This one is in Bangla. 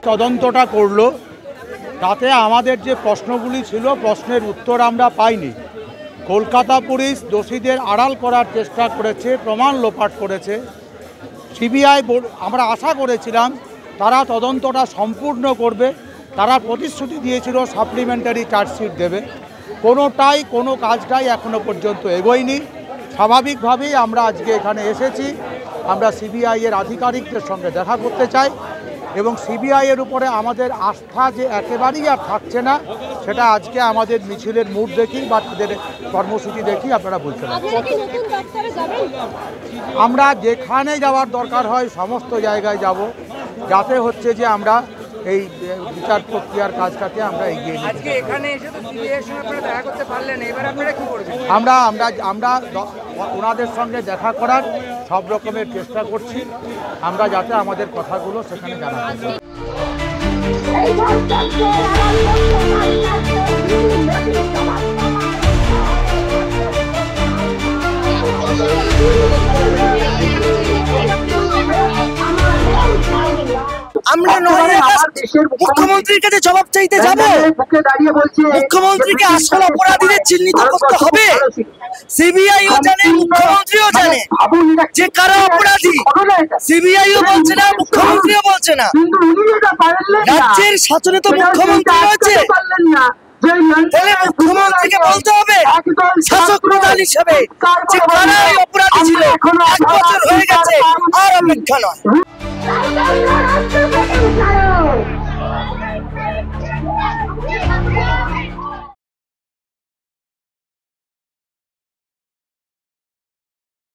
তদন্তটা করলো, তাতে আমাদের যে প্রশ্নগুলি ছিল প্রশ্নের উত্তর আমরা পাইনি। কলকাতা পুলিশ দোষীদের আড়াল করার চেষ্টা করেছে, প্রমাণ লোপাট করেছে। সিবিআই আমরা আশা করেছিলাম তারা তদন্তটা সম্পূর্ণ করবে, তারা প্রতিশ্রুতি দিয়েছিল সাপ্লিমেন্টারি চার্জশিট দেবে। কোনো কাজটাই এখনো পর্যন্ত এগোয়নি। স্বাভাবিকভাবেই আমরা আজকে এখানে এসেছি। আমরা সিবিআইয়ের আধিকারিকদের সঙ্গে দেখা করতে চাই এবং সিবিআইয়ের উপরে আমাদের আস্থা যে একেবারেই আর থাকছে না, সেটা আজকে আমাদের মিছিলের মুড দেখি বা তাদের কর্মসূচি দেখি আপনারা বলতে পারেন। আমরা যেখানে যাওয়ার দরকার হয় সমস্ত জায়গায় যাব, যাতে হচ্ছে যে আমরা এই বিচার প্রক্রিয়ার কাজটাকে আমরা এগিয়ে নিই। আজকে এখানে এসে তো সিবিআইয়ের সঙ্গে আপনারা দেখা করতে পারলেন, এবার আপনারা কি করবেন? আমরা ওনাদের সঙ্গে দেখা করার সব রকমের চেষ্টা করছি, আমরা যাতে আমাদের কথাগুলো সেখানে জানাতে পারি। আমরা মুখ্যমন্ত্রীর কাছে জবাব চাইতে যাব। মুখ্যমন্ত্রীকে আসল অপরাধীদের চিহ্নিত করতে হবে। সিবিআইও জানে, মুখ্যমন্ত্রীও জানে যে কারা অপরাধী। সিবিআইও বলছে না, মুখ্যমন্ত্রীও বলছে না। রাজ্যের শাসনে তো মুখ্যমন্ত্রী রয়েছে, তাহলে মুখ্যমন্ত্রীকে বলতে হবে শাসক প্রধান হিসেবে যে কারা অপরাধী ছিল। 1 বছর হয়ে গেছে, আর অপেক্ষা নয়।